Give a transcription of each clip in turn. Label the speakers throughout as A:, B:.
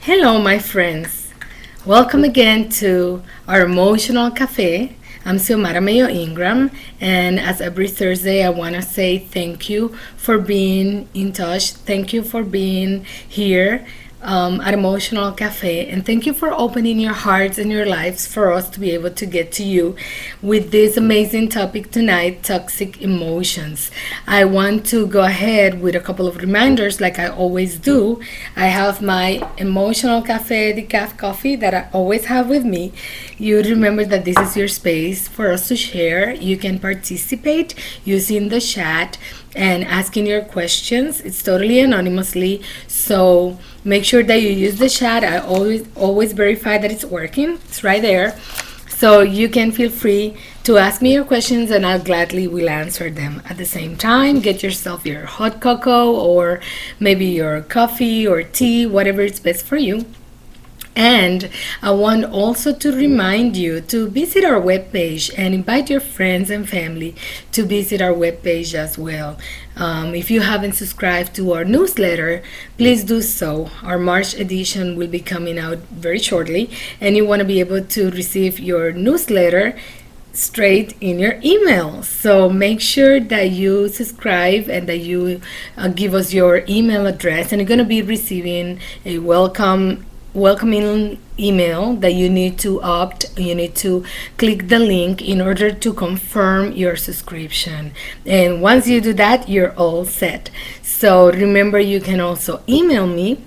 A: Hello, my friends. Welcome again to our Emotional Cafe. I'm Xiomara Mayo Ingram, and as every Thursday, I want to say thank you for being in touch. Thank you for being here at Emotional Cafe, and thank you for opening your hearts and your lives for us to be able to get to you with this amazing topic tonight, toxic emotions. I want to go ahead with a couple of reminders like I always do. I have my Emotional Cafe decaf coffee that I always have with me. You remember that this is your space for us to share. You can participate using the chat and asking your questions. It's totally anonymously, so make sure that you use the chat. I always verify that it's working. It's right there, so you can feel free to ask me your questions and I'll gladly will answer them. At the same time, get yourself your hot cocoa or maybe your coffee or tea, whatever is best for you. And I want also to remind you to visit our webpage and invite your friends and family to visit our webpage as well. If you haven't subscribed to our newsletter, please do so. Our March edition will be coming out very shortly, and you want to be able to receive your newsletter straight in your email. So make sure that you subscribe and that you give us your email address, and you're going to be receiving a welcoming email that you need to click the link in order to confirm your subscription, and once you do that, you're all set. So remember, you can also email me.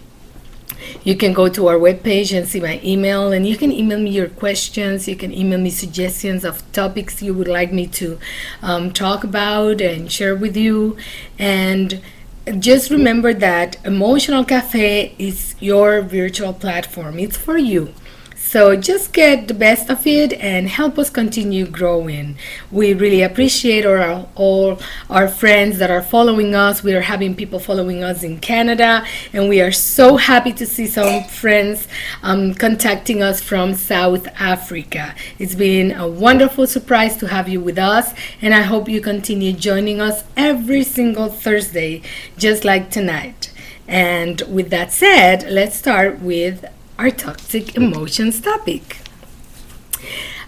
A: You can go to our webpage and see my email, and you can email me your questions. You can email me suggestions of topics you would like me to talk about and share with you. And just remember that Emotional Cafe is your virtual platform. It's for you. So just get the best of it and help us continue growing. We really appreciate all our friends that are following us. We are having people following us in Canada, and we are so happy to see some friends contacting us from South Africa. It's been a wonderful surprise to have you with us, and I hope you continue joining us every single Thursday, just like tonight. And with that said, let's start with our toxic emotions topic.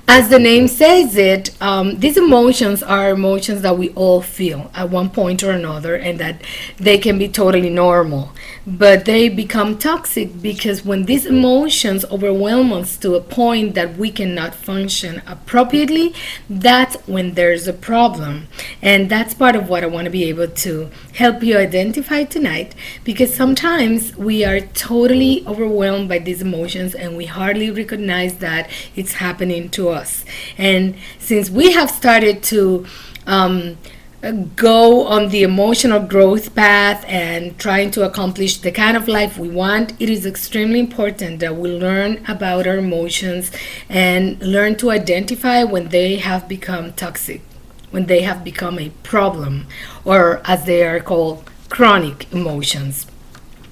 A: As the name says it, these emotions are emotions that we all feel at one point or another, and that they can be totally normal. But they become toxic because when these emotions overwhelm us to a point that we cannot function appropriately, that's when there's a problem. And that's part of what I want to be able to help you identify tonight, because sometimes we are totally overwhelmed by these emotions and we hardly recognize that it's happening to us. And since we have started to go on the emotional growth path and trying to accomplish the kind of life we want, it is extremely important that we learn about our emotions and learn to identify when they have become toxic, when they have become a problem, or as they are called, chronic emotions.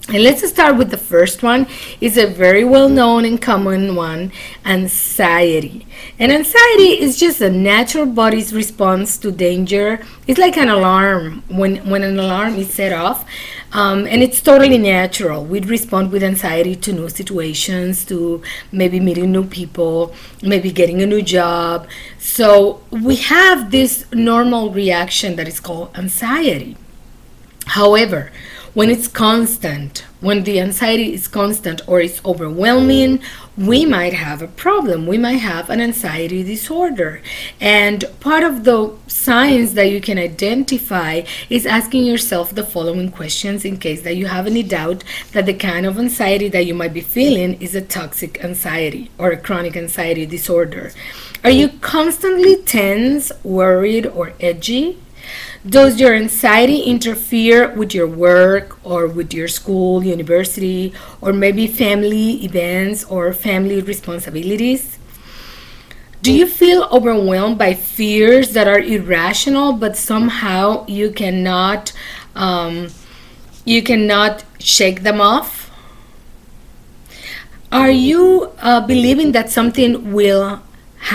A: And let's start with the first one. It's a very well-known and common one, anxiety. And anxiety is just a natural body's response to danger. It's like an alarm when an alarm is set off, and it's totally natural. We respond with anxiety to new situations, to maybe meeting new people, maybe getting a new job. So we have this normal reaction that is called anxiety. However, when it's constant, when the anxiety is constant or it's overwhelming, we might have a problem. We might have an anxiety disorder. And part of the signs that you can identify is asking yourself the following questions in case that you have any doubt that the kind of anxiety that you might be feeling is a toxic anxiety or a chronic anxiety disorder. Are you constantly tense, worried, or edgy? Does your anxiety interfere with your work or with your school, university, or maybe family events or family responsibilities? Do you feel overwhelmed by fears that are irrational, but somehow you cannot shake them off? Are you believing that something will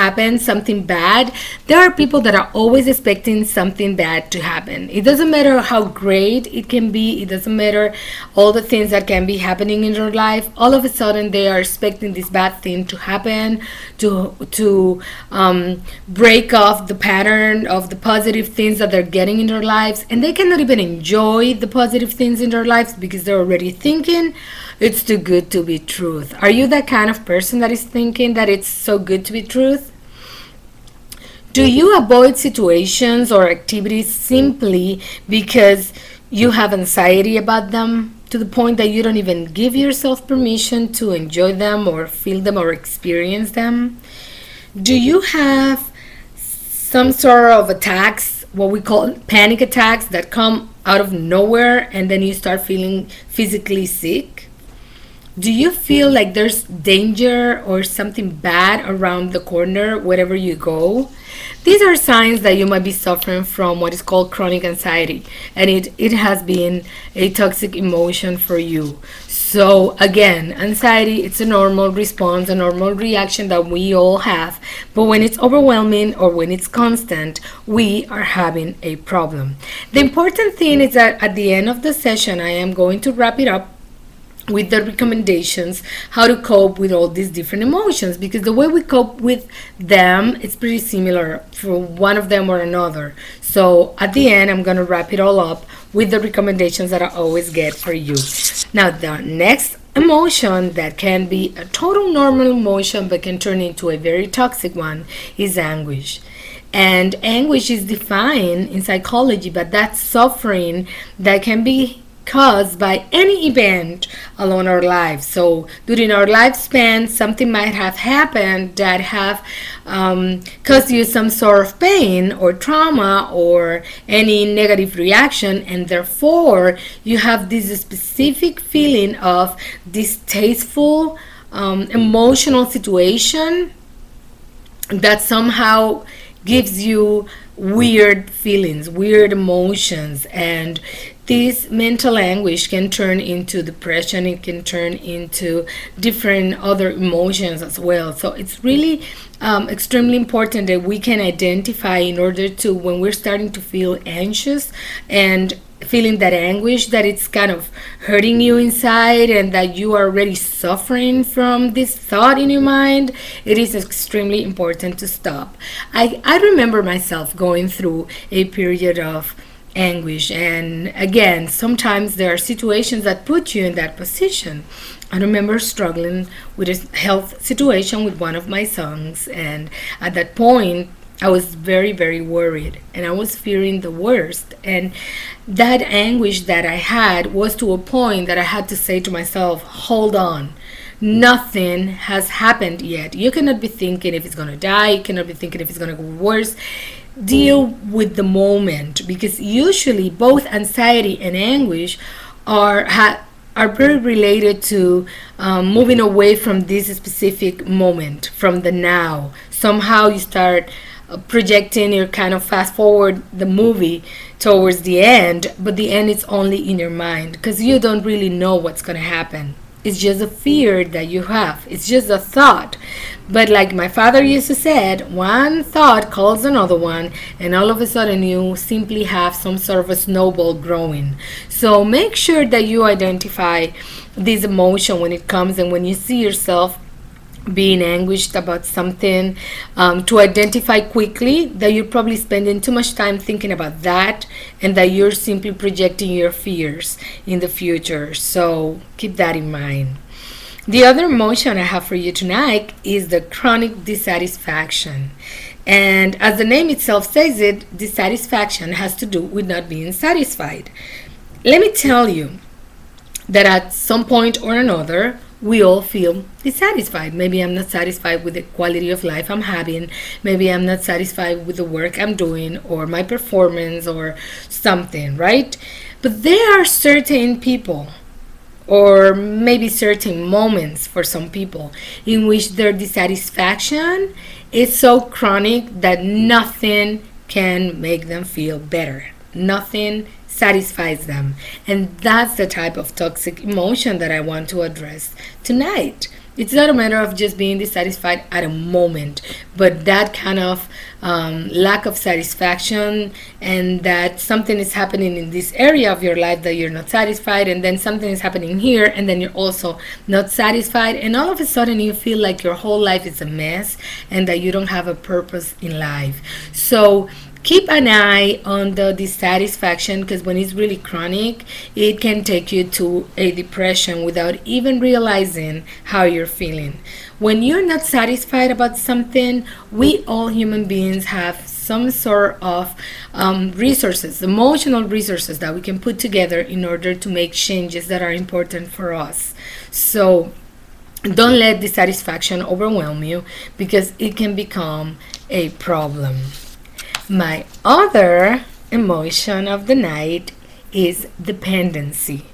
A: happen, something bad, there are people that are always expecting something bad to happen. It doesn't matter how great it can be, it doesn't matter all the things that can be happening in their life. All of a sudden they are expecting this bad thing to happen, to break off the pattern of the positive things that they're getting in their lives, and they cannot even enjoy the positive things in their lives because they're already thinking it's too good to be truth. Are you that kind of person that is thinking that it's so good to be truth? Do you avoid situations or activities simply because you have anxiety about them, to the point that you don't even give yourself permission to enjoy them or feel them or experience them? Do you have some sort of attacks, what we call panic attacks, that come out of nowhere and then you start feeling physically sick? Do you feel like there's danger or something bad around the corner wherever you go? These are signs that you might be suffering from what is called chronic anxiety, and it has been a toxic emotion for you. So again, anxiety, it's a normal response, a normal reaction that we all have, but when it's overwhelming or when it's constant, we are having a problem. The important thing is that at the end of the session, I am going to wrap it up with the recommendations how to cope with all these different emotions, because the way we cope with them, it's pretty similar for one of them or another. So at the end, I'm going to wrap it all up with the recommendations that I always get for you. Now, the next emotion that can be a total normal emotion but can turn into a very toxic one is anguish. And anguish is defined in psychology, but that's suffering that can be caused by any event along our lives. So during our lifespan, something might have happened that have caused you some sort of pain or trauma or any negative reaction, and therefore you have this specific feeling of distasteful emotional situation that somehow gives you weird feelings, weird emotions, and this mental anguish can turn into depression. It can turn into different other emotions as well. So it's really extremely important that we can identify, in order to, when we're starting to feel anxious and feeling that anguish, that it's kind of hurting you inside and that you are already suffering from this thought in your mind, it is extremely important to stop. I remember myself going through a period of anguish, and again, sometimes there are situations that put you in that position. I remember struggling with a health situation with one of my sons, and at that point I was very, very worried and I was fearing the worst. And that anguish that I had was to a point that I had to say to myself, hold on, nothing has happened yet. You cannot be thinking if it's going to die. You cannot be thinking if it's going to go worse. Deal with the moment, because usually both anxiety and anguish are very related to moving away from this specific moment, from the now. Somehow you start projecting, you kind of fast forward the movie towards the end, but the end is only in your mind because you don't really know what's going to happen. It's just a fear that you have. It's just a thought. But like my father used to say, one thought calls another one, and all of a sudden you simply have some sort of a snowball growing. So make sure that you identify this emotion when it comes, and when you see yourself being anguished about something, to identify quickly that you're probably spending too much time thinking about that, and that you're simply projecting your fears in the future. So keep that in mind. The other emotion I have for you tonight is the chronic dissatisfaction. And as the name itself says it, dissatisfaction has to do with not being satisfied. Let me tell you that at some point or another, we all feel dissatisfied. Maybe I'm not satisfied with the quality of life I'm having. Maybe I'm not satisfied with the work I'm doing or my performance or something, right? But there are certain people, or maybe certain moments for some people, in which their dissatisfaction is so chronic that nothing can make them feel better. Nothing satisfies them. And that's the type of toxic emotion that I want to address tonight. It's not a matter of just being dissatisfied at a moment, but that kind of lack of satisfaction, and that something is happening in this area of your life that you're not satisfied, and then something is happening here and then you're also not satisfied, and all of a sudden you feel like your whole life is a mess and that you don't have a purpose in life. So keep an eye on the dissatisfaction, because when it's really chronic, it can take you to a depression without even realizing how you're feeling. When you're not satisfied about something, we all human beings have some sort of resources, emotional resources that we can put together in order to make changes that are important for us. So don't let dissatisfaction overwhelm you, because it can become a problem. My other emotion of the night is dependency.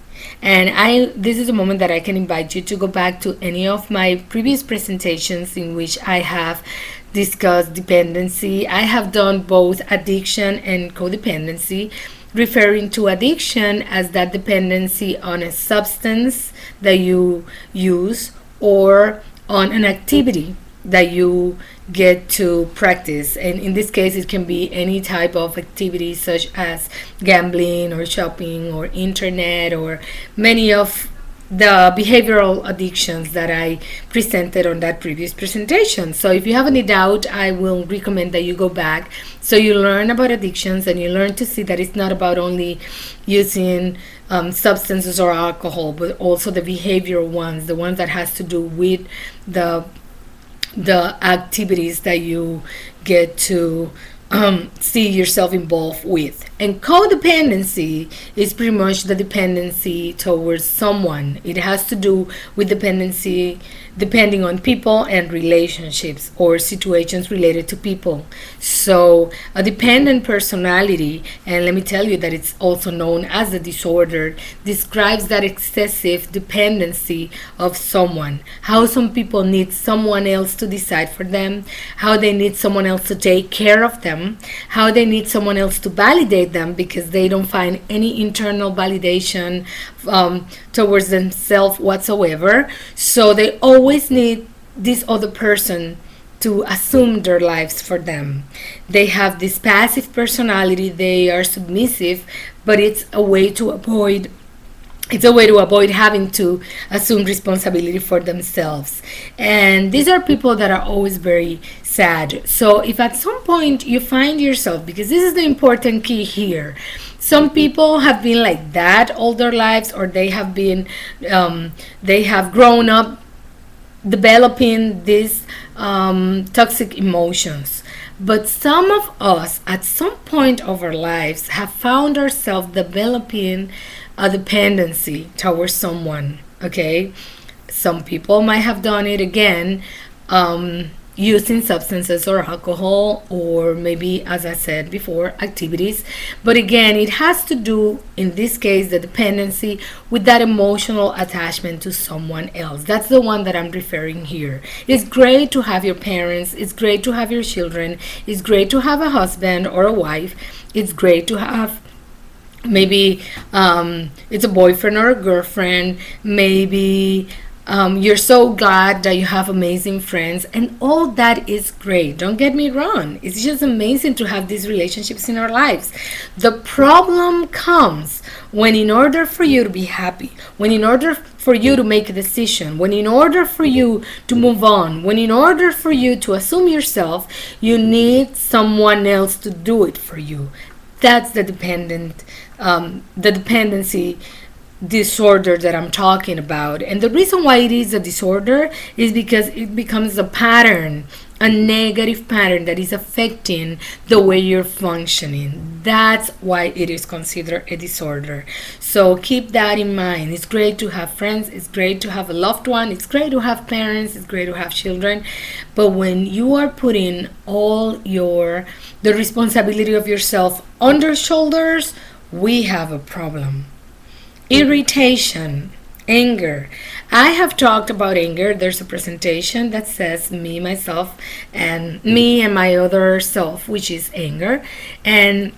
A: And this is a moment that I can invite you to go back to any of my previous presentations in which I have discussed dependency. I have done both addiction and codependency, referring to addiction as that dependency on a substance that you use or on an activity that you get to practice. And in this case, it can be any type of activity such as gambling or shopping or internet or many of the behavioral addictions that I presented on that previous presentation. So if you have any doubt, I will recommend that you go back so you learn about addictions and you learn to see that it's not about only using substances or alcohol, but also the behavioral ones, the ones that has to do with the activities that you get to see yourself involved with. And codependency is pretty much the dependency towards someone. It has to do with dependency depending on people and relationships or situations related to people. So a dependent personality, and let me tell you that it's also known as a disorder, describes that excessive dependency of someone. How some people need someone else to decide for them, how they need someone else to take care of them, how they need someone else to validate them because they don't find any internal validation towards themselves whatsoever. So they always need this other person to assume their lives for them. They have this passive personality, they are submissive, but it's a way to avoid having to assume responsibility for themselves. And these are people that are always very sad. So if at some point you find yourself, because this is the important key here, some people have been like that all their lives, or they have grown up developing these toxic emotions. But some of us at some point of our lives have found ourselves developing a dependency towards someone. Okay, some people might have done it again using substances or alcohol, or maybe, as I said before, activities. But again, it has to do, in this case, the dependency with that emotional attachment to someone else. That's the one that I'm referring here. It's great to have your parents, it's great to have your children, it's great to have a husband or a wife, it's great to have maybe it's a boyfriend or a girlfriend, maybe you're so glad that you have amazing friends, and all that is great. Don't get me wrong. It's just amazing to have these relationships in our lives. The problem comes when, in order for you to be happy, when in order for you to make a decision, when in order for you to move on, when in order for you to assume yourself, you need someone else to do it for you. That's the dependency disorder that I'm talking about. And the reason why it is a disorder is because it becomes a pattern, a negative pattern that is affecting the way you're functioning. That's why it is considered a disorder. So keep that in mind. It's great to have friends, it's great to have a loved one, it's great to have parents, it's great to have children, but when you are putting all the responsibility of yourself on their shoulders, we have a problem. Irritation, anger. I have talked about anger. There's a presentation that says me, myself, and me and my other self, which is anger. And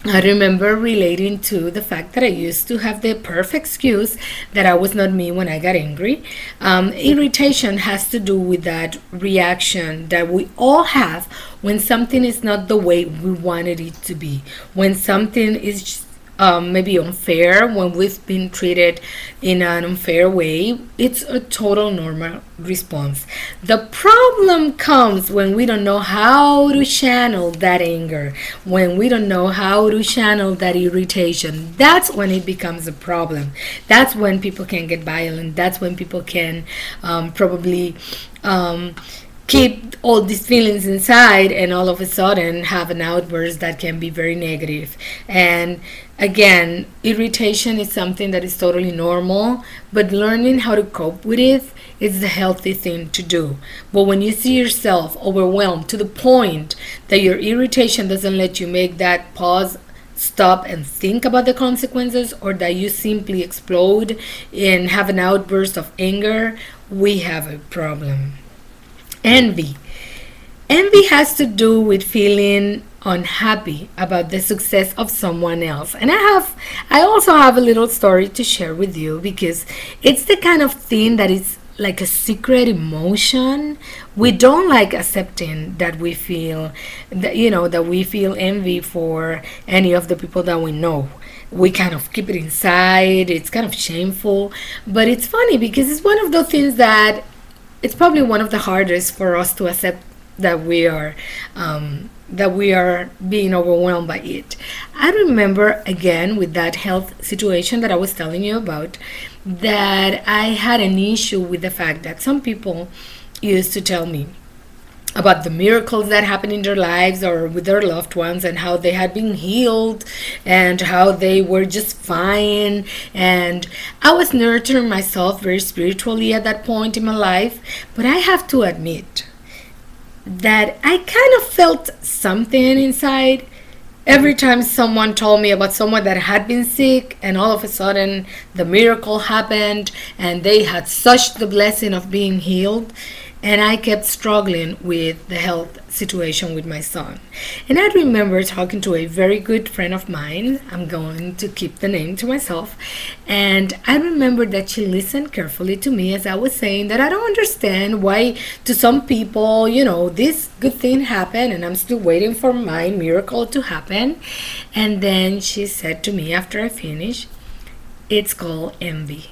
A: I remember relating to the fact that I used to have the perfect excuse that I was not me when I got angry. Irritation has to do with that reaction that we all have when something is not the way we wanted it to be, when something is maybe unfair, when we've been treated in an unfair way. It's a total normal response. The problem comes when we don't know how to channel that anger, when we don't know how to channel that irritation. That's when it becomes a problem. That's when people can get violent. That's when people can probably keep all these feelings inside and all of a sudden have an outburst that can be very negative. And again, irritation is something that is totally normal, but learning how to cope with it is the healthy thing to do. But when you see yourself overwhelmed to the point that your irritation doesn't let you make that pause, stop and think about the consequences, or that you simply explode and have an outburst of anger, we have a problem. Envy. Envy has to do with feeling unhappy about the success of someone else. And I also have a little story to share with you, because it's the kind of thing that is like a secret emotion. We don't like accepting that we feel that, that we feel envy for any of the people that we know. We kind of keep it inside. It's kind of shameful, but it's funny because it's one of those things that it's probably one of the hardest for us to accept, that we are being overwhelmed by it. I remember again with that health situation that I was telling you about, that I had an issue with the fact that some people used to tell me about the miracles that happened in their lives or with their loved ones, and how they had been healed and how they were just fine. And I was nurturing myself very spiritually at that point in my life, but I have to admit that I kind of felt something inside every time someone told me about someone that had been sick and all of a sudden the miracle happened and they had such the blessing of being healed. And I kept struggling with the health situation with my son. And I remember talking to a very good friend of mine. I'm going to keep the name to myself. And I remember that she listened carefully to me as I was saying that I don't understand why to some people, this good thing happened and I'm still waiting for my miracle to happen. And then she said to me after I finished, it's called envy.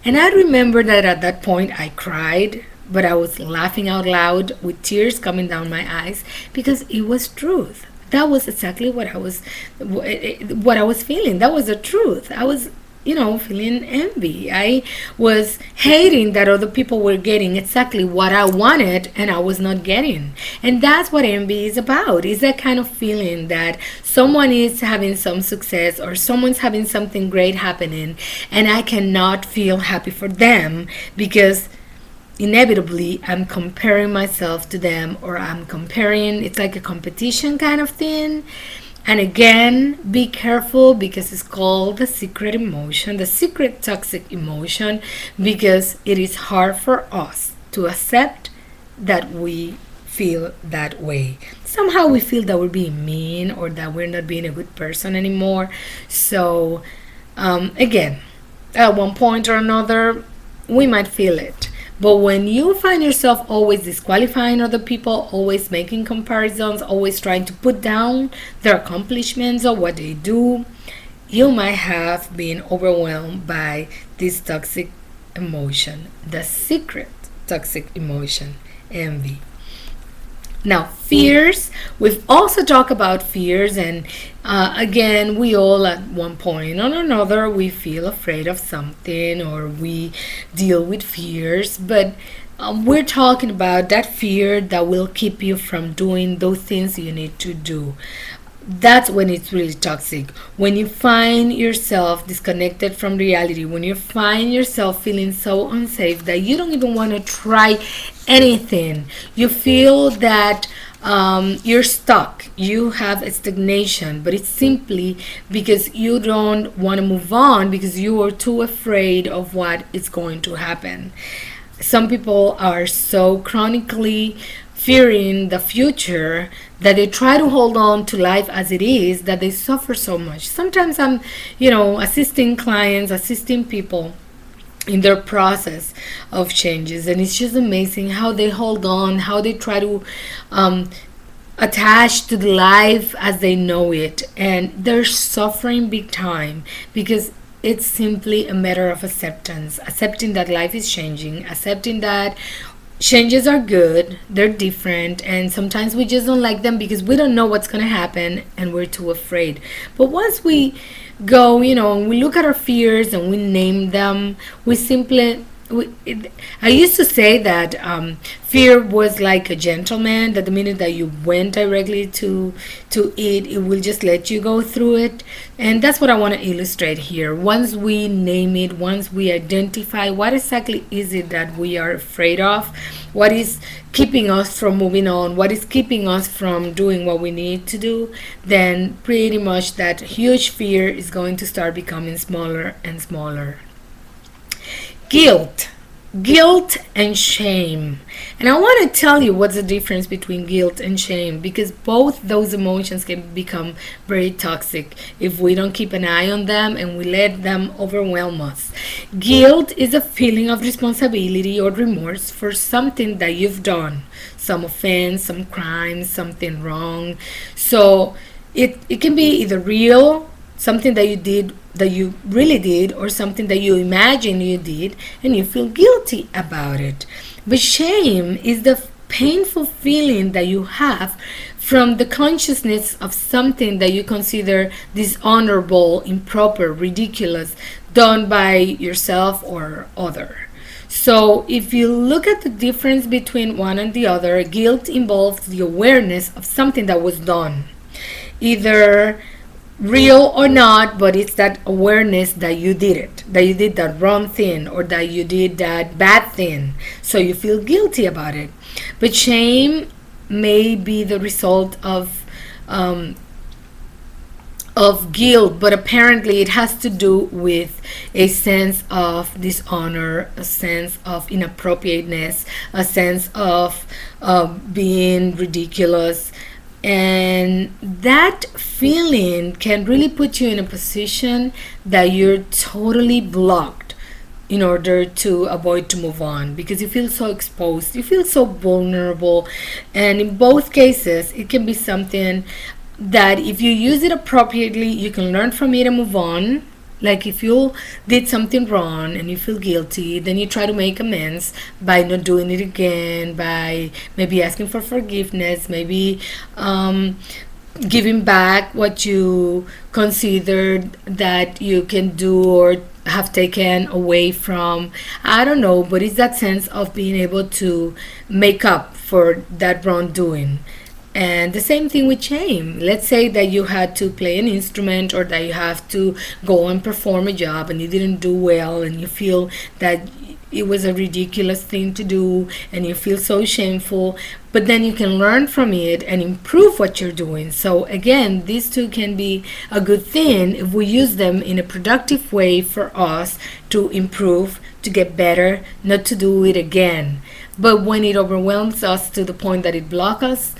A: And I remember that at that point I cried, but I was laughing out loud with tears coming down my eyes, because it was truth. That was exactly what I was feeling. That was the truth. I was, feeling envy. I was hating that other people were getting exactly what I wanted and I was not getting. And that's what envy is about. It's that kind of feeling that someone is having some success or someone's having something great happening and I cannot feel happy for them, because inevitably I'm comparing myself to them, or it's like a competition kind of thing. And again, be careful, because it's called the secret emotion, the secret toxic emotion, because it is hard for us to accept that we feel that way. Somehow we feel that we're being mean or that we're not being a good person anymore. So again, at one point or another, we might feel it. But when you find yourself always disqualifying other people, always making comparisons, always trying to put down their accomplishments or what they do, you might have been overwhelmed by this toxic emotion, the secret toxic emotion, envy. Now, fears. We've also talked about fears, and again, we all at one point or another, we feel afraid of something or we deal with fears, but we're talking about that fear that will keep you from doing those things you need to do. That's when it's really toxic. When you find yourself disconnected from reality, when you find yourself feeling so unsafe that you don't even want to try anything, you feel that you're stuck, you have a stagnation, but it's simply because you don't want to move on because you are too afraid of what is going to happen. Some people are so chronically fearing the future, that they try to hold on to life as it is, that they suffer so much. Sometimes I'm, assisting clients, assisting people in their process of changes, and it's just amazing how they hold on, how they try to attach to the life as they know it, and they're suffering big time because it's simply a matter of acceptance, accepting that life is changing, accepting that changes are good, they're different, and sometimes we just don't like them because we don't know what's going to happen and we're too afraid. But once we go, and we look at our fears and we name them, we simply I used to say that fear was like a gentleman, that the minute that you went directly to it will just let you go through it. And that's what I want to illustrate here. Once we name it, once we identify what exactly is it that we are afraid of, what is keeping us from moving on, what is keeping us from doing what we need to do, then pretty much that huge fear is going to start becoming smaller and smaller. Guilt and shame. And I want to tell you what's the difference between guilt and shame, because both those emotions can become very toxic if we don't keep an eye on them and we let them overwhelm us. Guilt is a feeling of responsibility or remorse for something that you've done, some offense, some crime, something wrong. So it can be either real, something that you did, that you really did, or something that you imagine you did and you feel guilty about it. But shame is the painful feeling that you have from the consciousness of something that you consider dishonorable, improper, ridiculous, done by yourself or other. So if you look at the difference between one and the other, guilt involves the awareness of something that was done, either real or not, but it's that awareness that you did it, that you did that wrong thing, or that you did that bad thing, so you feel guilty about it. But shame may be the result of guilt, but apparently it has to do with a sense of dishonor, a sense of inappropriateness, a sense of being ridiculous. And that feeling can really put you in a position that you're totally blocked in order to avoid to move on, because you feel so exposed, you feel so vulnerable. And in both cases, it can be something that if you use it appropriately, you can learn from it and move on. Like if you did something wrong and you feel guilty, then you try to make amends by not doing it again, by maybe asking for forgiveness, maybe giving back what you considered that you can do or have taken away from. I don't know, but it's that sense of being able to make up for that wrongdoing. And the same thing with shame. Let's say that you had to play an instrument, or that you have to go and perform a job and you didn't do well, and you feel that it was a ridiculous thing to do and you feel so shameful. But then you can learn from it and improve what you're doing. So again, these two can be a good thing if we use them in a productive way for us to improve, to get better, not to do it again. But when it overwhelms us to the point that it blocks us,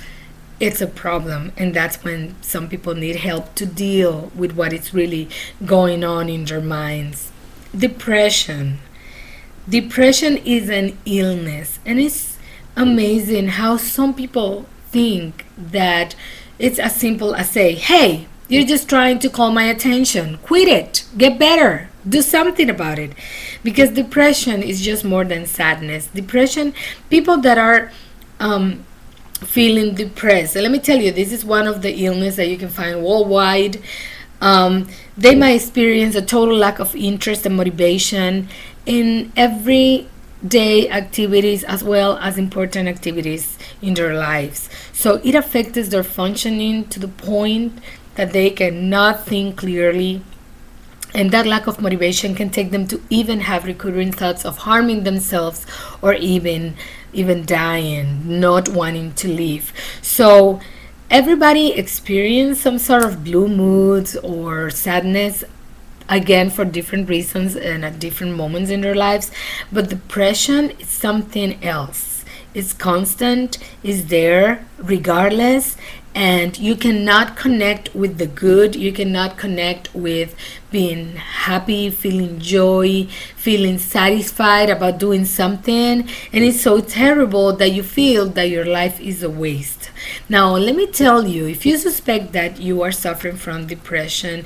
A: it's a problem, and that's when some people need help to deal with what is really going on in their minds. Depression. Depression is an illness, and it's amazing how some people think that it's as simple as say, hey, you're just trying to call my attention, quit it, get better, do something about it. Because depression is just more than sadness. Depression, people that are feeling depressed, and let me tell you, this is one of the illnesses that you can find worldwide. They might experience a total lack of interest and motivation in everyday activities as well as important activities in their lives. So it affects their functioning to the point that they cannot think clearly, and that lack of motivation can take them to even have recurring thoughts of harming themselves, or even dying, not wanting to live. So everybody experiences some sort of blue moods or sadness, again for different reasons and at different moments in their lives. But depression is something else. is constant, is there regardless, and you cannot connect with the good. You cannot connect with being happy, feeling joy, feeling satisfied about doing something, and it's so terrible that you feel that your life is a waste. Now, let me tell you, if you suspect that you are suffering from depression,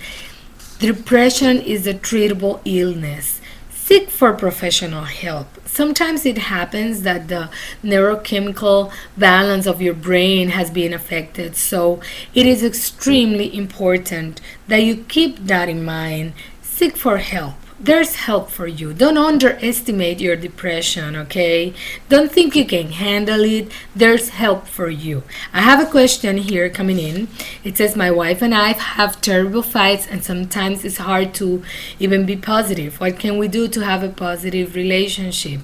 A: depression is a treatable illness. Seek for professional help. Sometimes it happens that the neurochemical balance of your brain has been affected, so it is extremely important that you keep that in mind. Seek for help. There's help for you. Don't underestimate your depression, okay? Don't think you can handle it. There's help for you. I have a question here coming in. It says, my wife and I have terrible fights and sometimes it's hard to even be positive. What can we do to have a positive relationship?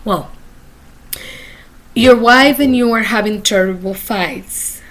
A: Well, your wife and you are having terrible fights.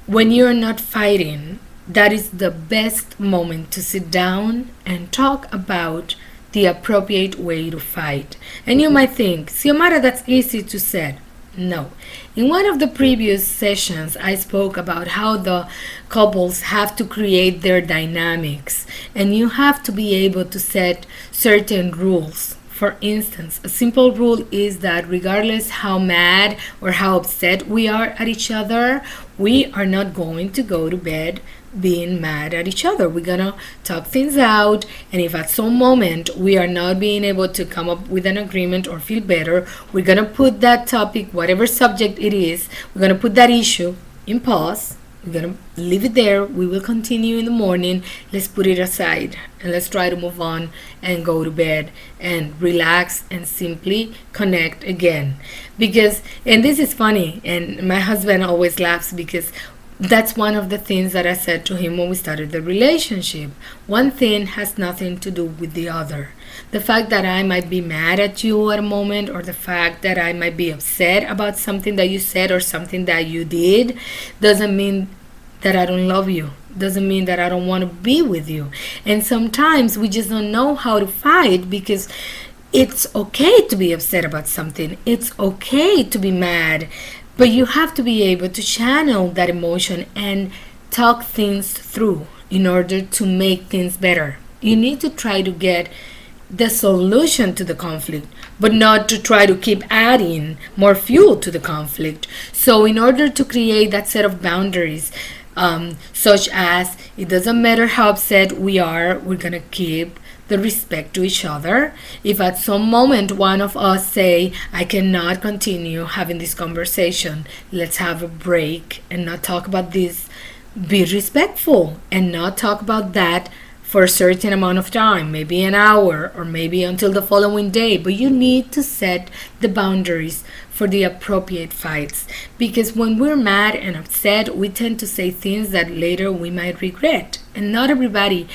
A: When you're not fighting, that is the best moment to sit down and talk about the appropriate way to fight. And you might think, Xiomara, that's easy to say. No. In one of the previous sessions, I spoke about how the couples have to create their dynamics, and you have to be able to set certain rules. For instance, a simple rule is that regardless how mad or how upset we are at each other, we are not going to go to bed being mad at each other. We're gonna talk things out, and if at some moment we are not being able to come up with an agreement or feel better, we're gonna put that topic, whatever subject it is, we're gonna put that issue in pause. We're gonna leave it there. We will continue in the morning. Let's put it aside and let's try to move on and go to bed and relax and simply connect again. Because, and this is funny, and my husband always laughs because that's one of the things that I said to him when we started the relationship. One thing has nothing to do with the other. The fact that I might be mad at you at a moment, or the fact that I might be upset about something that you said or something that you did, doesn't mean that I don't love you. Doesn't mean that I don't want to be with you. And sometimes we just don't know how to fight, because it's okay to be upset about something. It's okay to be mad. But you have to be able to channel that emotion and talk things through in order to make things better. You need to try to get the solution to the conflict, but not to try to keep adding more fuel to the conflict. So in order to create that set of boundaries, such as it doesn't matter how upset we are, we're gonna keep the respect to each other. If at some moment one of us say, I cannot continue having this conversation, let's have a break and not talk about this. Be respectful and not talk about that for a certain amount of time, maybe an hour or maybe until the following day. But you need to set the boundaries for the appropriate fights, because when we're mad and upset, we tend to say things that later we might regret. And not everybody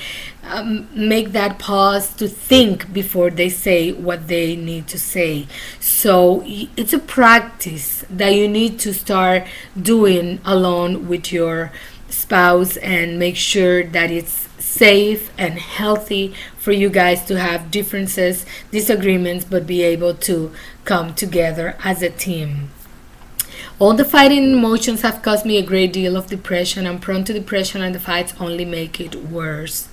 A: make that pause to think before they say what they need to say. So it's a practice that you need to start doing alone with your spouse, and make sure that it's safe and healthy for you guys to have differences, disagreements, but be able to come together as a team. All the fighting emotions have caused me a great deal of depression. I'm prone to depression, and the fights only make it worse.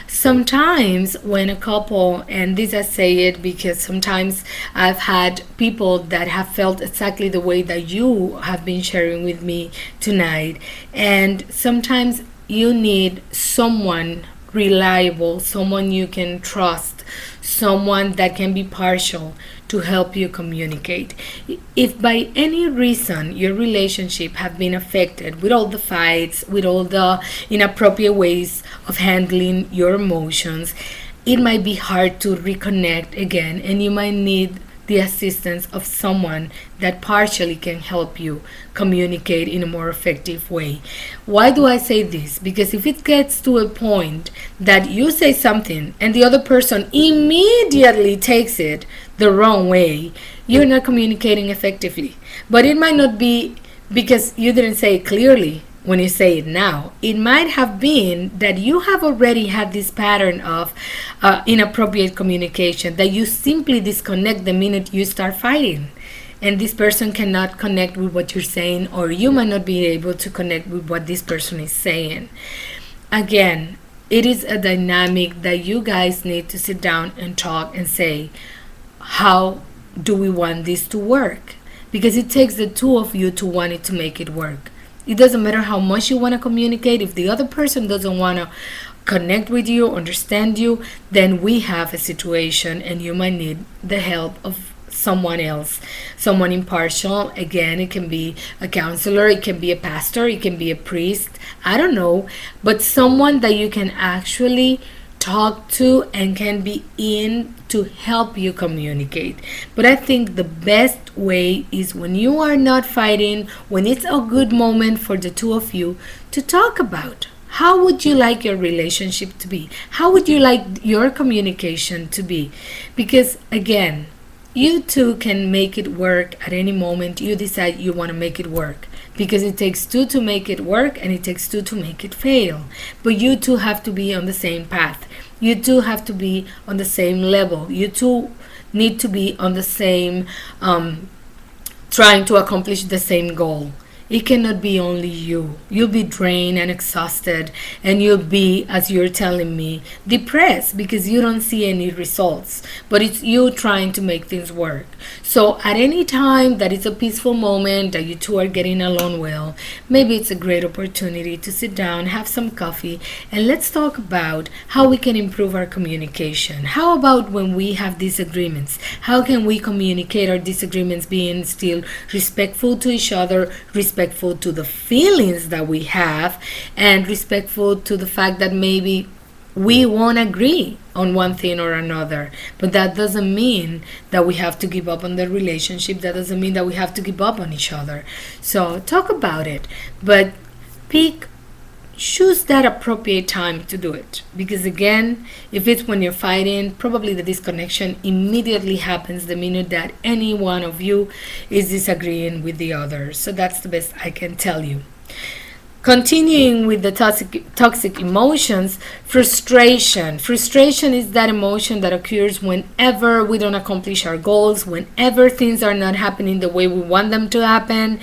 A: Sometimes when a couple, and this I say it because sometimes I've had people that have felt exactly the way that you have been sharing with me tonight, and sometimes you need someone reliable, someone you can trust, someone that can be partial to help you communicate. If by any reason your relationship have been affected with all the fights, with all the inappropriate ways of handling your emotions, it might be hard to reconnect again, and you might need the assistance of someone that partially can help you communicate in a more effective way. Why do I say this? Because if it gets to a point that you say something and the other person immediately takes it the wrong way, you're not communicating effectively. But it might not be because you didn't say it clearly when you say it now. It might have been that you have already had this pattern of inappropriate communication, that you simply disconnect the minute you start fighting. and this person cannot connect with what you're saying, or you might not be able to connect with what this person is saying. Again, it is a dynamic that you guys need to sit down and talk and say, how do we want this to work? Because it takes the two of you to want it to make it work. It doesn't matter how much you want to communicate. If the other person doesn't want to connect with you, understand you, then we have a situation and you might need the help of someone else, someone impartial. Again, it can be a counselor, it can be a pastor, it can be a priest, I don't know, but someone that you can actually talk to and can be in to help you communicate. But I think the best way is when you are not fighting, when it's a good moment for the two of you to talk about how would you like your relationship to be, how would you like your communication to be. Because again, you two can make it work at any moment you decide you want to make it work, because it takes two to make it work and it takes two to make it fail. But you two have to be on the same path. You two have to be on the same level. You two need to be on the same, trying to accomplish the same goal. It cannot be only you. You'll be drained and exhausted, and you'll be, as you're telling me, depressed because you don't see any results. But it's you trying to make things work. So at any time that it's a peaceful moment, that you two are getting along well, maybe it's a great opportunity to sit down, have some coffee, and let's talk about how we can improve our communication. How about when we have disagreements? How can we communicate our disagreements being still respectful to each other, respectful to the feelings that we have, and respectful to the fact that maybe we won't agree on one thing or another. But that doesn't mean that we have to give up on the relationship. That doesn't mean that we have to give up on each other. So talk about it, but choose that appropriate time to do it. Because again, if it's when you're fighting, probably the disconnection immediately happens the minute that any one of you is disagreeing with the other. So that's the best I can tell you. Continuing with the toxic emotions, frustration. Frustration is that emotion that occurs whenever we don't accomplish our goals, whenever things are not happening the way we want them to happen.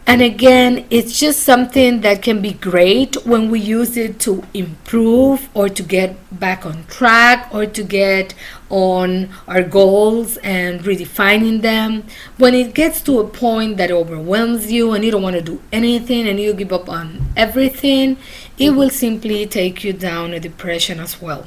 A: And again, it's just something that can be great when we use it to improve or to get back on track or to get on our goals and redefining them. When it gets to a point that overwhelms you and you don't want to do anything and you give up on everything, it will simply take you down a depression as well.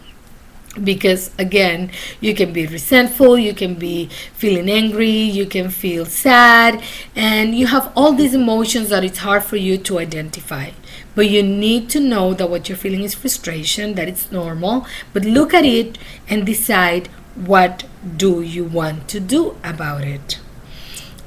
A: Because again, you can be resentful, you can be feeling angry, you can feel sad, and you have all these emotions that it's hard for you to identify. But you need to know that what you're feeling is frustration, that it's normal, but look at it and decide what do you want to do about it.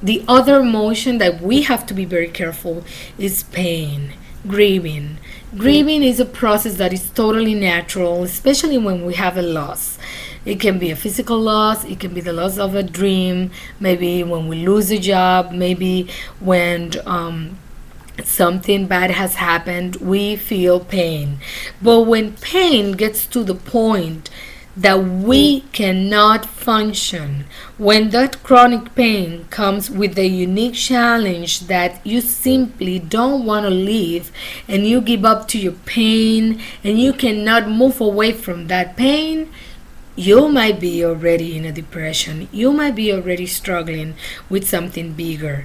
A: The other emotion that we have to be very careful is pain, grieving. Grieving is a process that is totally natural, especially when we have a loss. It can be a physical loss, it can be the loss of a dream, maybe when we lose a job, maybe when something bad has happened, we feel pain. But when pain gets to the point that we cannot function, when that chronic pain comes with a unique challenge that you simply don't want to live, and you give up to your pain and you cannot move away from that pain, you might be already in a depression. You might be already struggling with something bigger.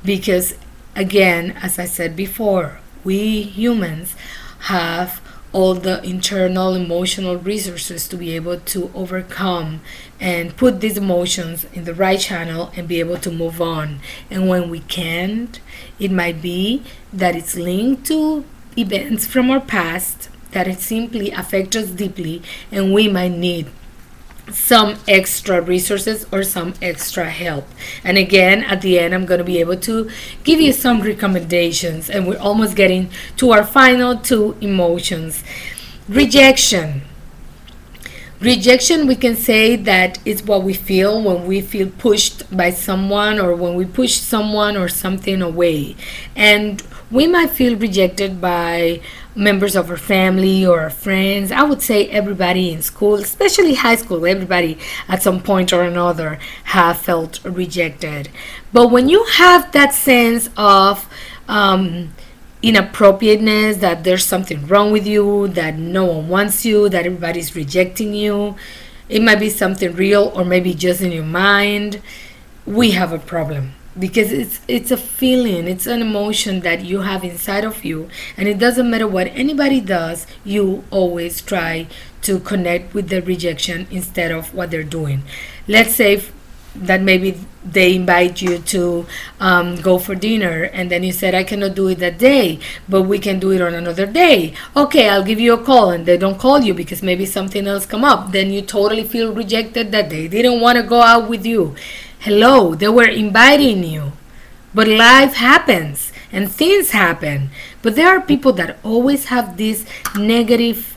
A: Because again, as I said before, we humans have all the internal emotional resources to be able to overcome and put these emotions in the right channel and be able to move on. And when we can't, it might be that it's linked to events from our past that it simply affect us deeply, and we might need some extra resources or some extra help. And again, at the end, I'm going to be able to give you some recommendations, and we're almost getting to our final two emotions. Rejection. Rejection, we can say that it's what we feel when we feel pushed by someone, or when we push someone or something away. And we might feel rejected by members of our family or our friends. I would say everybody in school, especially high school, everybody at some point or another have felt rejected. But when you have that sense of inappropriateness, that there's something wrong with you, that no one wants you, that everybody's rejecting you, it might be something real or maybe just in your mind, we have a problem, because it's a feeling, it's an emotion that you have inside of you, and it doesn't matter what anybody does, you always try to connect with the rejection instead of what they're doing. Let's say that maybe they invite you to go for dinner, and then you said, I cannot do it that day, but we can do it on another day. Okay, I'll give you a call, and they don't call you because maybe something else come up. Then you totally feel rejected that they didn't want to go out with you. Hello, they were inviting you, but life happens and things happen. But there are people that always have this negative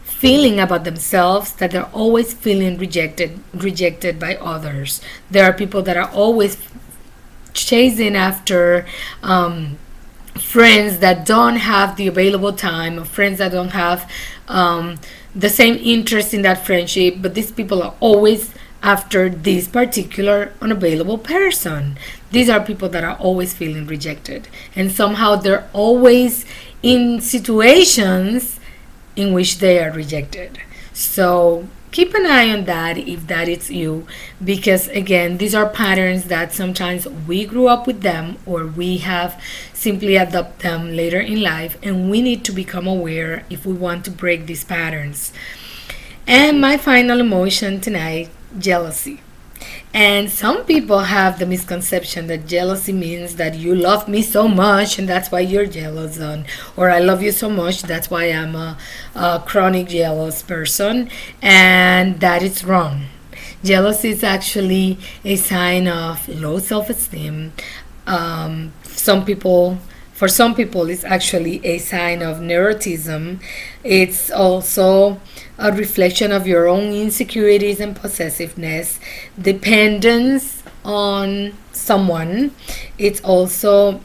A: feeling about themselves, that they're always feeling rejected by others. There are people that are always chasing after friends that don't have the available time, or friends that don't have the same interest in that friendship, but these people are always after this particular unavailable person. These are people that are always feeling rejected, and somehow they're always in situations in which they are rejected. So keep an eye on that if that is you, because again, these are patterns that sometimes we grew up with them, or we have simply adopted them later in life, and we need to become aware if we want to break these patterns. And my final emotion tonight, jealousy. And some people have the misconception that jealousy means that you love me so much and that's why you're jealous, or I love you so much, that's why I'm a chronic jealous person, and that is wrong. Jealousy is actually a sign of low self-esteem. For some people, it's actually a sign of neuroticism. It's also a reflection of your own insecurities and possessiveness, dependence on someone. It's also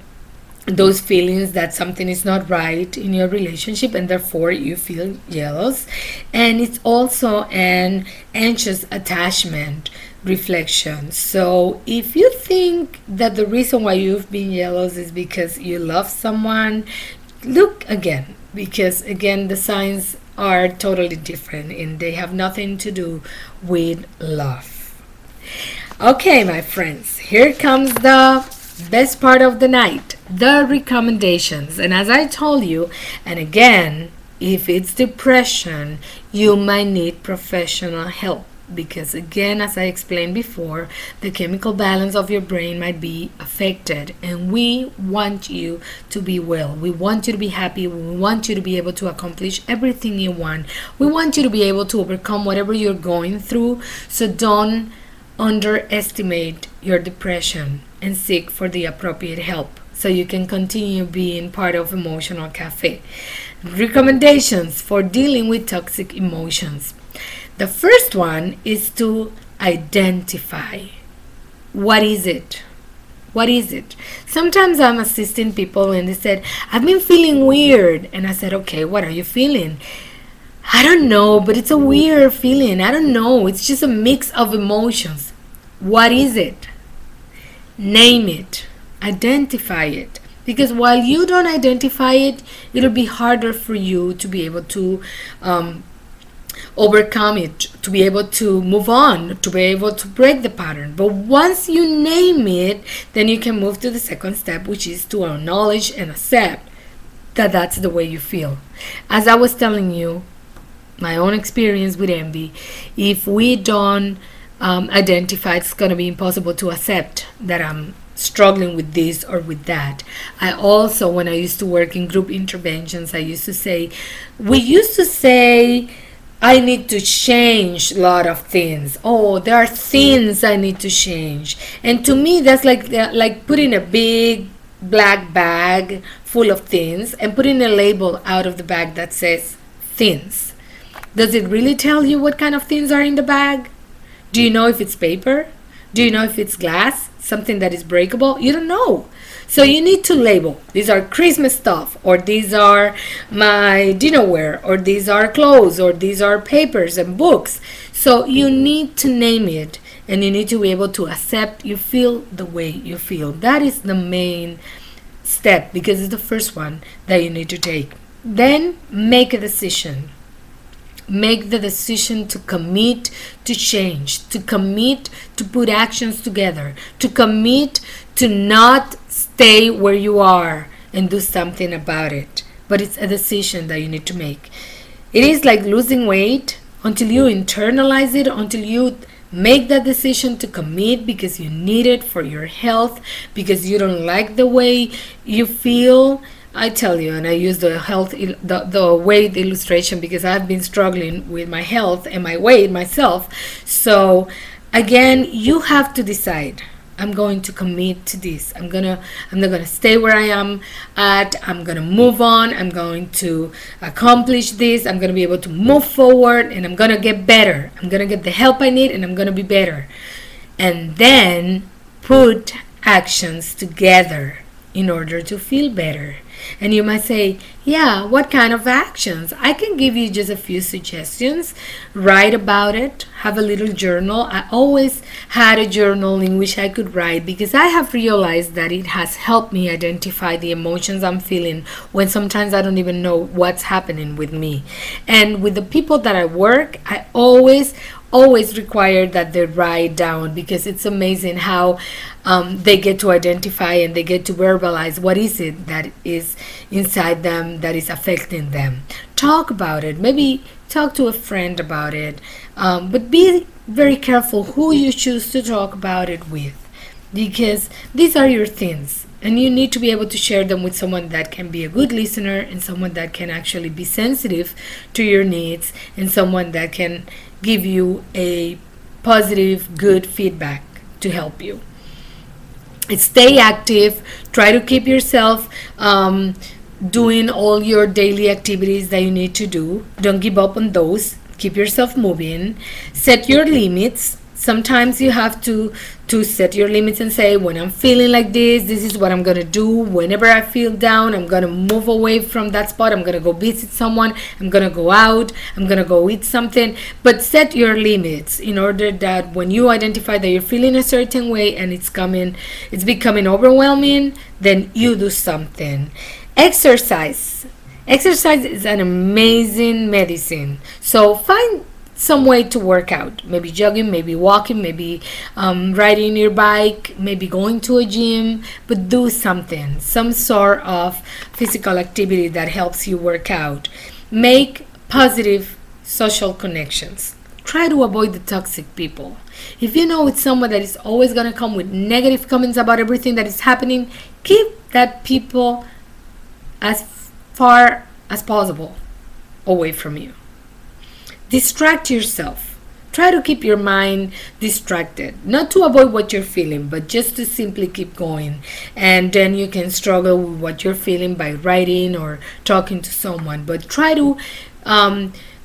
A: those feelings that something is not right in your relationship and therefore you feel jealous. And it's also an anxious attachment reflection. So if you think that the reason why you've been jealous is because you love someone, look again, because again, the signs are totally different and they have nothing to do with love. Okay, my friends, here comes the best part of the night, the recommendations. And as I told you, and again, if it's depression, you might need professional help, because again, as I explained before, the chemical balance of your brain might be affected, and we want you to be well. We want you to be happy. We want you to be able to accomplish everything you want. We want you to be able to overcome whatever you're going through. So don't underestimate your depression and seek for the appropriate help so you can continue being part of Emotional Cafe. Recommendations for dealing with toxic emotions. The first one is to identify. What is it? What is it? Sometimes I'm assisting people and they said, I've been feeling weird. And I said, okay, what are you feeling? I don't know, but it's a weird feeling. I don't know. It's just a mix of emotions. What is it? Name it. Identify it. Because while you don't identify it, it'll be harder for you to be able to overcome it, to be able to move on, to be able to break the pattern. But once you name it, then you can move to the second step, which is to acknowledge and accept that that's the way you feel. As I was telling you, my own experience with envy, if we don't identify, it's going to be impossible to accept that I'm struggling with this or with that. I also, when I used to work in group interventions, we used to say, I need to change a lot of things. Oh, there are things I need to change. And to me, that's like putting a big black bag full of things and putting a label out of the bag that says things. Does it really tell you what kind of things are in the bag? Do you know if it's paper? Do you know if it's glass? Something that is breakable? You don't know. So you need to label, these are Christmas stuff, or these are my dinnerware, or these are clothes, or these are papers and books. So you need to name it, and you need to be able to accept you feel the way you feel. That is the main step, because it's the first one that you need to take. Then make a decision. Make the decision to commit to change, to commit to put actions together, to commit to not stay where you are and do something about it. But it's a decision that you need to make. It is like losing weight. Until you internalize it, until you make that decision to commit because you need it for your health, because you don't like the way you feel. I tell you, and I use the weight illustration because I've been struggling with my health and my weight myself. So again, you have to decide, I'm going to commit to this. I'm not gonna stay where I am at. I'm gonna move on. I'm going to accomplish this. I'm gonna be able to move forward, and I'm gonna get better. I'm gonna get the help I need, and I'm gonna be better. And then put actions together in order to feel better. And you might say, yeah, what kind of actions? I can give you just a few suggestions. Write about it. Have a little journal. I always had a journal in which I could write, because I have realized that it has helped me identify the emotions I'm feeling when sometimes I don't even know what's happening with me. And with the people that I work, I always require that they write down, because it's amazing how they get to identify and they get to verbalize what is it that is inside them that is affecting them. Talk about it. Maybe talk to a friend about it, but be very careful who you choose to talk about it with, because these are your things, and you need to be able to share them with someone that can be a good listener, and someone that can actually be sensitive to your needs, and someone that can give you a positive, good feedback to help you. Stay active. Try to keep yourself doing all your daily activities that you need to do. Don't give up on those. Keep yourself moving. Set your limits. Sometimes you have to set your limits and say, when I'm feeling like this is what I'm gonna do. Whenever I feel down, I'm gonna move away from that spot. I'm gonna go visit someone. I'm gonna go out. I'm gonna go eat something. But set your limits in order that when you identify that you're feeling a certain way and it's becoming overwhelming, then you do something. Exercise. Exercise is an amazing medicine. So find some way to work out. Maybe jogging, maybe walking, maybe riding your bike, maybe going to a gym, but do something, some sort of physical activity that helps you work out. Make positive social connections. Try to avoid the toxic people. If you know it's someone that is always going to come with negative comments about everything that is happening, keep that people as far as possible away from you. Distract yourself. Try to keep your mind distracted, not to avoid what you're feeling, but just to simply keep going. And then you can struggle with what you're feeling by writing or talking to someone. But try to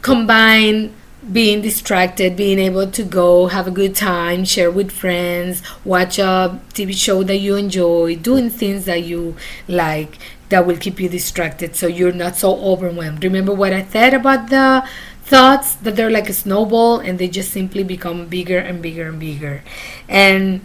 A: combine being distracted, being able to go have a good time, share with friends, watch a TV show that you enjoy, doing things that you like that will keep you distracted so you're not so overwhelmed. Remember what I said about the thoughts, that they're like a snowball and they just simply become bigger and bigger and bigger. And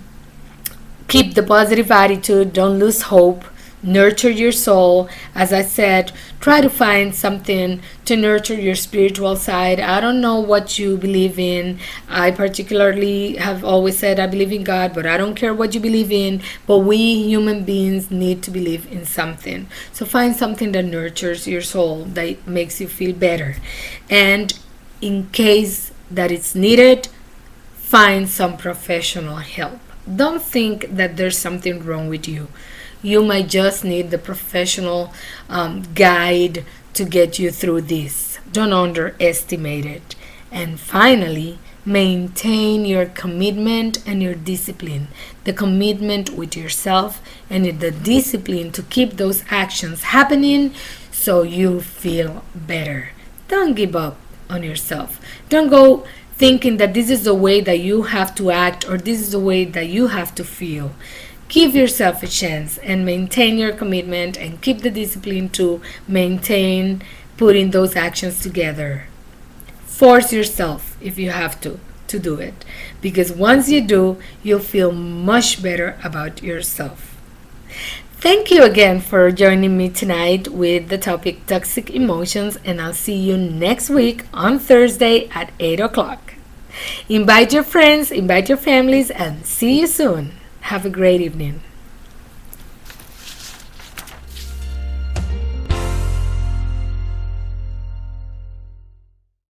A: keep the positive attitude. Don't lose hope. Nurture your soul. As I said, try to find something to nurture your spiritual side. I don't know what you believe in. I particularly have always said I believe in God, but I don't care what you believe in. But we human beings need to believe in something. So find something that nurtures your soul, that makes you feel better. And in case that it's needed, find some professional help. Don't think that there's something wrong with you. You might just need the professional guide to get you through this. Don't underestimate it. And finally, maintain your commitment and your discipline. The commitment with yourself and the discipline to keep those actions happening so you feel better. Don't give up on yourself. Don't go thinking that this is the way that you have to act or this is the way that you have to feel. Give yourself a chance and maintain your commitment and keep the discipline to maintain putting those actions together. Force yourself if you have to do it, because once you do, you'll feel much better about yourself. Thank you again for joining me tonight with the topic toxic emotions, and I'll see you next week on Thursday at 8 o'clock. Invite your friends, invite your families, and see you soon. Have a great evening.